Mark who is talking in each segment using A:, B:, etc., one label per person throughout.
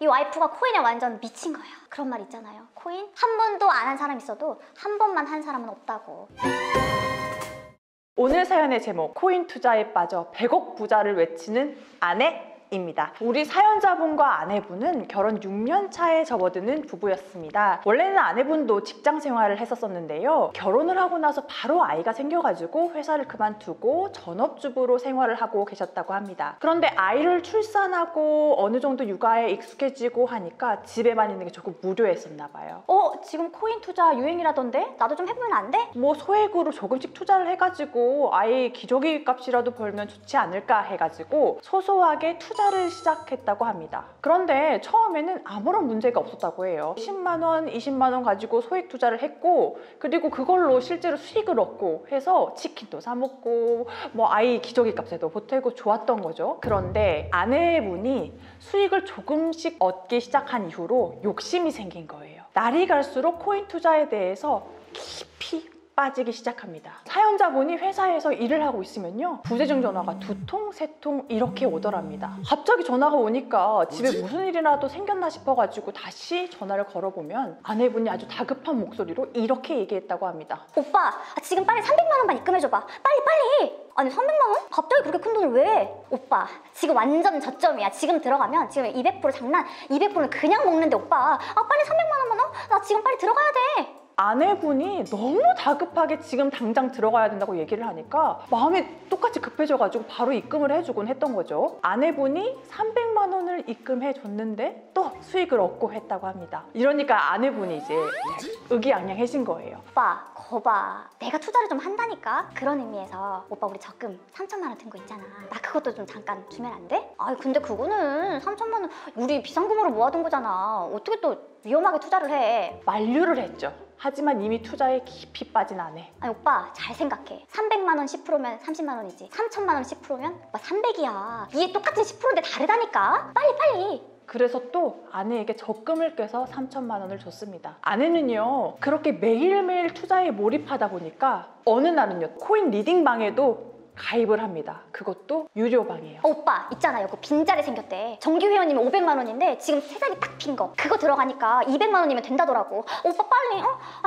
A: 이 와이프가 코인에 완전 미친 거야. 그런 말 있잖아요. 코인 한 번도 안 한 사람 있어도 한 번만 한 사람은 없다고.
B: 오늘 사연의 제목, 코인 투자에 빠져 100억 부자를 외치는 아내입니다. 우리 사연자분과 아내분은 결혼 6년 차에 접어드는 부부였습니다. 원래는 아내분도 직장 생활을 했었는데요. 결혼을 하고 나서 바로 아이가 생겨가지고 회사를 그만두고 전업주부로 생활을 하고 계셨다고 합니다. 그런데 아이를 출산하고 어느 정도 육아에 익숙해지고 하니까 집에만 있는 게 조금 무료했었나 봐요.
A: 지금 코인 투자 유행이라던데? 나도 좀 해보면 안 돼?
B: 뭐 소액으로 조금씩 투자를 해가지고 아이 기저귀 값이라도 벌면 좋지 않을까 해가지고 소소하게 투자를 시작했다고 합니다. 그런데 처음에는 아무런 문제가 없었다고 해요. 10만 원, 20만 원 가지고 소액 투자를 했고, 그리고 그걸로 실제로 수익을 얻고 해서 치킨도 사 먹고 뭐 아이 기저귀 값에도 보태고 좋았던 거죠. 그런데 아내분이 수익을 조금씩 얻기 시작한 이후로 욕심이 생긴 거예요. 날이 갈수록 코인 투자에 대해서 깊이 빠지기 시작합니다. 사연자분이 회사에서 일을 하고 있으면요, 부재중 전화가 2통, 3통 이렇게 오더랍니다. 갑자기 전화가 오니까 집에 무슨 일이라도 생겼나 싶어가지고 다시 전화를 걸어보면 아내분이 아주 다급한 목소리로 이렇게 얘기했다고 합니다.
A: 오빠, 지금 빨리 300만 원만 입금해줘봐. 빨리! 아니 300만 원? 갑자기 그렇게 큰 돈을 왜? 오빠, 지금 완전 저점이야. 지금 들어가면 지금 200% 장난, 200%는 그냥 먹는데 오빠. 빨리 300만 원만 원? 나 지금 빨리 들어가야 돼.
B: 아내분이 너무 다급하게 지금 당장 들어가야 된다고 얘기를 하니까 마음이 똑같이 급해져가지고 바로 입금을 해주곤 했던 거죠. 아내분이 300만 원을 입금해 줬는데 또 수익을 얻고 했다고 합니다. 이러니까 아내분이 이제 의기양양해진 거예요.
A: 오빠, 거봐. 내가 투자를 좀 한다니까? 그런 의미에서 오빠 우리 적금 3천만 원 든 거 있잖아. 나 그것도 좀 잠깐 주면 안 돼? 아니 근데 그거는 3천만 원 우리 비상금으로 모아둔 거잖아. 어떻게 또 위험하게 투자를 해?
B: 만류를 했죠. 하지만 이미 투자에 깊이 빠진 아내.
A: 아니 오빠 잘 생각해. 300만 원 10%면 30만 원이지. 3천만 원 10%면 오빠 300이야. 이게 똑같은 10%인데 다르다니까? 빨리!
B: 그래서 또 아내에게 적금을 깨서 3천만 원을 줬습니다. 아내는요, 그렇게 매일매일 투자에 몰입하다 보니까 어느 날은요, 코인 리딩방에도 가입을 합니다. 그것도 유료방이에요.
A: 오빠 있잖아요. 그 빈자리 생겼대. 정기 회원이면 500만 원인데 지금 세 자리 딱 빈 거. 그거 들어가니까 200만 원이면 된다더라고. 오빠 빨리.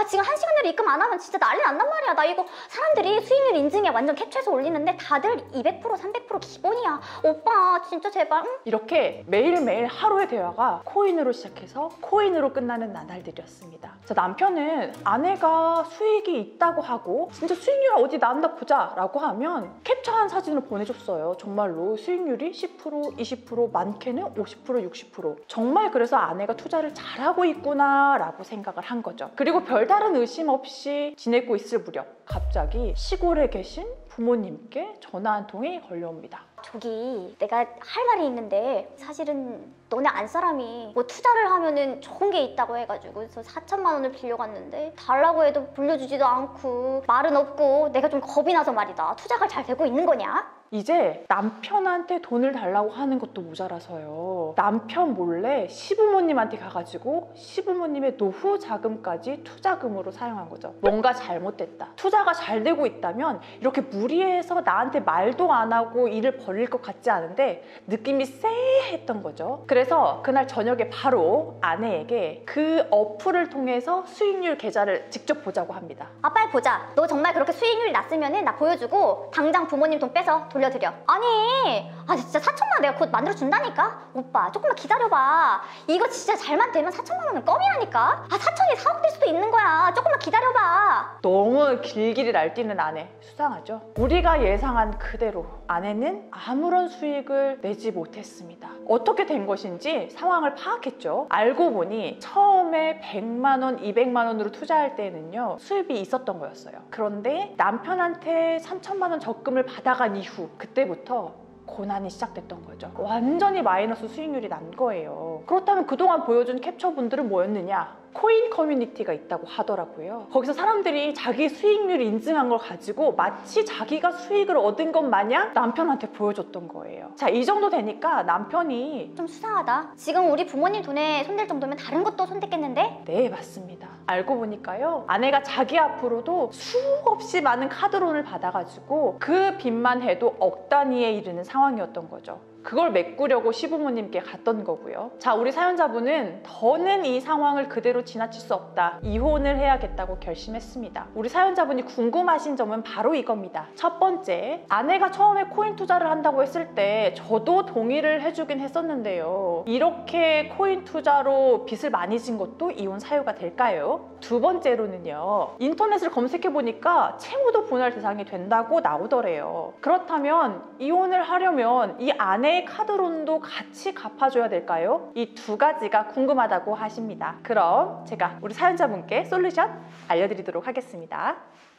A: 지금 1시간 내로 입금 안 하면 진짜 난리 난단 말이야. 나 이거 사람들이 수익률 인증에 완전 캡처해서 올리는데 다들 200% 300% 기본이야. 오빠 진짜 제발. 응?
B: 이렇게 매일매일 하루의 대화가 코인으로 시작해서 코인으로 끝나는 나날들이었습니다. 자, 남편은 아내가 수익이 있다고 하고 진짜 수익률 어디 나온다 보자 라고 하면 캡처한 사진을 보내줬어요. 정말로 수익률이 10%, 20%, 많게는 50%, 60%. 정말 그래서 아내가 투자를 잘하고 있구나 라고 생각을 한 거죠. 그리고 별다른 의심 없이 지내고 있을 무렵 갑자기 시골에 계신 부모님께 전화 한 통이 걸려옵니다.
A: 저기 내가 할 말이 있는데 사실은 너네 안 사람이 뭐 투자를 하면은 좋은 게 있다고 해가지고 그래서 4천만 원을 빌려갔는데 달라고 해도 빌려주지도 않고 말은 없고 내가 좀 겁이 나서 말이다. 투자가 잘 되고 있는 거냐?
B: 이제 남편한테 돈을 달라고 하는 것도 모자라서요, 남편 몰래 시부모님한테 가가지고 시부모님의 노후 자금까지 투자금으로 사용한 거죠. 뭔가 잘못됐다, 투자가 잘 되고 있다면 이렇게 무리해서 나한테 말도 안 하고 일을 벌릴 것 같지 않은데 느낌이 쎄했던 거죠. 그래서 그날 저녁에 바로 아내에게 그 어플을 통해서 수익률 계좌를 직접 보자고 합니다.
A: 빨리 보자. 너 정말 그렇게 수익률이 났으면은 나 보여주고 당장 부모님 돈 빼서 돌려드려. 아니 진짜 4천만 원 내가 곧 만들어 준다니까? 오빠 조금만 기다려봐. 이거 진짜 잘만 되면 4천만 원은 껌이라니까? 4천이 4억 될 수도 있는 거야. 조금만 기다려봐.
B: 너무 길길이 날뛰는 아내, 수상하죠? 우리가 예상한 그대로 아내는 아무런 수익을 내지 못했습니다. 어떻게 된 것인지 상황을 파악했죠. 알고 보니 처음에 100만 원, 200만 원으로 투자할 때는요, 수입이 있었던 거였어요. 그런데 남편한테 3천만 원 적금을 받아간 이후 그때부터 고난이 시작됐던 거죠. 완전히 마이너스 수익률이 난 거예요. 그렇다면 그동안 보여준 캡처분들은 뭐였느냐? 코인 커뮤니티가 있다고 하더라고요. 거기서 사람들이 자기 수익률 인증한 걸 가지고 마치 자기가 수익을 얻은 것 마냥 남편한테 보여줬던 거예요. 자, 이 정도 되니까 남편이
A: 좀 수상하다. 지금 우리 부모님 돈에 손댈 정도면 다른 것도 손댔겠는데?
B: 네, 맞습니다. 알고 보니까요, 아내가 자기 앞으로도 수없이 많은 카드론을 받아가지고 그 빚만 해도 억 단위에 이르는 상황이었던 거죠. 그걸 메꾸려고 시부모님께 갔던 거고요. 자, 우리 사연자분은 더는 이 상황을 그대로 지나칠 수 없다. 이혼을 해야겠다고 결심했습니다. 우리 사연자분이 궁금하신 점은 바로 이겁니다. 첫 번째, 아내가 처음에 코인 투자를 한다고 했을 때 저도 동의를 해주긴 했었는데요. 이렇게 코인 투자로 빚을 많이 진 것도 이혼 사유가 될까요? 두 번째로는요, 인터넷을 검색해보니까 채무도 분할 대상이 된다고 나오더래요. 그렇다면 이혼을 하려면 이 아내의 카드론도 같이 갚아줘야 될까요? 이 두 가지가 궁금하다고 하십니다. 그럼 제가 우리 사연자분께 솔루션 알려드리도록 하겠습니다.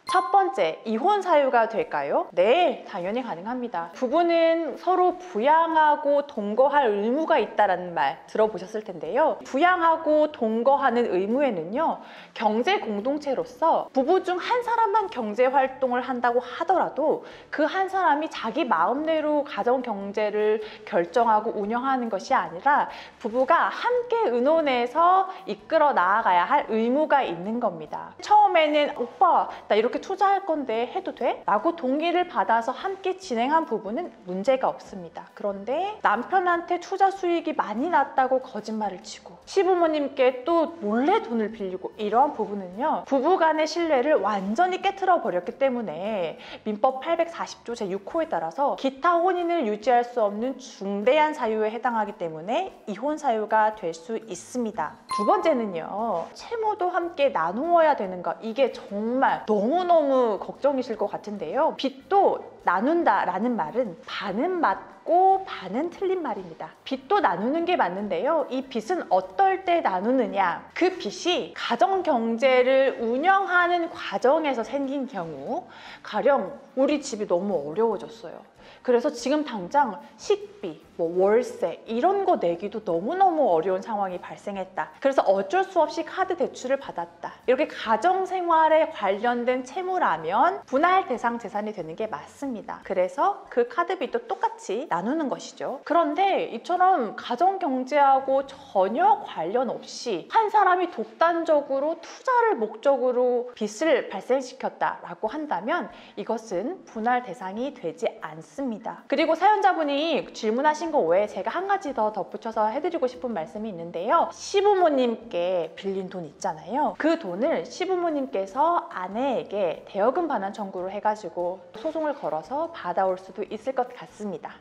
B: 첫 번째, 이혼 사유가 될까요? 네, 당연히 가능합니다. 부부는 서로 부양하고 동거할 의무가 있다는 말 들어보셨을 텐데요. 부양하고 동거하는 의무에는요, 경제 공동체로서 부부 중 한 사람만 경제 활동을 한다고 하더라도 그 한 사람이 자기 마음대로 가정 경제를 결정하고 운영하는 것이 아니라 부부가 함께 의논해서 이끌어 나아가야 할 의무가 있는 겁니다. 처음에는 오빠, 나 이렇게 투자할 건데 해도 돼? 라고 동의를 받아서 함께 진행한 부부는 문제가 없습니다. 그런데 남편한테 투자 수익이 많이 났다고 거짓말을 치고 시부모님께 또 몰래 돈을 빌리고 이러한 부부는요, 부부간의 신뢰를 완전히 깨트려 버렸기 때문에 민법 840조 제6호에 따라서 기타 혼인을 유지할 수 없는 중대한 사유에 해당하기 때문에 이혼 사유가 될 수 있습니다. 두 번째는요, 채무도 함께 나누어야 되는 것. 이게 정말 너무너무 걱정이실 것 같은데요. 빚도 나눈다라는 말은 반은 맞고 반은 틀린 말입니다. 빚도 나누는 게 맞는데요. 이 빚은 어떨 때 나누느냐. 그 빚이 가정 경제를 운영하는 과정에서 생긴 경우, 가령 우리 집이 너무 어려워졌어요. 그래서 지금 당장 식비, 월세 이런 거 내기도 너무너무 어려운 상황이 발생했다. 그래서 어쩔 수 없이 카드 대출을 받았다. 이렇게 가정생활에 관련된 채무라면 분할 대상 재산이 되는 게 맞습니다. 그래서 그 카드빚도 똑같이 나누는 것이죠. 그런데 이처럼 가정경제하고 전혀 관련 없이 한 사람이 독단적으로 투자를 목적으로 빚을 발생시켰다라고 한다면 이것은 분할 대상이 되지 않습니다. 그리고 사연자분이 질문하신 거 외에 제가 한 가지 더 덧붙여서 해드리고 싶은 말씀이 있는데요. 시부모님께 빌린 돈 있잖아요. 그 돈을 시부모님께서 아내에게 대여금 반환 청구를 해가지고 소송을 걸어서 받아올 수도 있을 것 같습니다.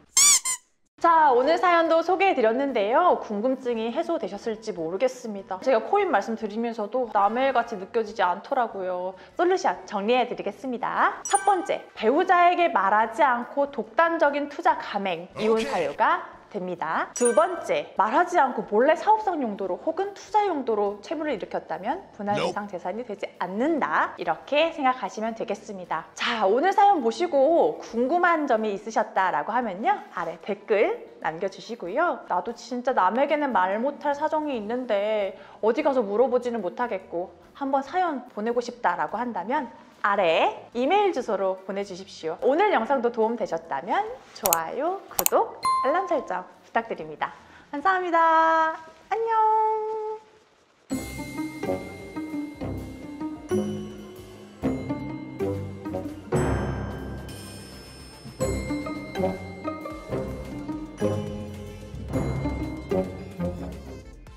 B: 자, 오늘 사연도 소개해드렸는데요. 궁금증이 해소되셨을지 모르겠습니다. 제가 코인 말씀드리면서도 남의 같이 느껴지지 않더라고요. 솔루션 정리해드리겠습니다. 첫 번째, 배우자에게 말하지 않고 독단적인 투자 감행, 이혼 사유가 됩니다. 두 번째, 말하지 않고 몰래 사업성 용도로 혹은 투자 용도로 채무를 일으켰다면 분할 대상 재산이 되지 않는다. 이렇게 생각하시면 되겠습니다. 자, 오늘 사연 보시고 궁금한 점이 있으셨다라고 하면요, 아래 댓글 남겨주시고요. 나도 진짜 남에게는 말 못할 사정이 있는데 어디 가서 물어보지는 못하겠고 한번 사연 보내고 싶다라고 한다면 아래 이메일 주소로 보내주십시오. 오늘 영상도 도움 되셨다면 좋아요, 구독, 알람 설정 부탁드립니다. 감사합니다. 안녕.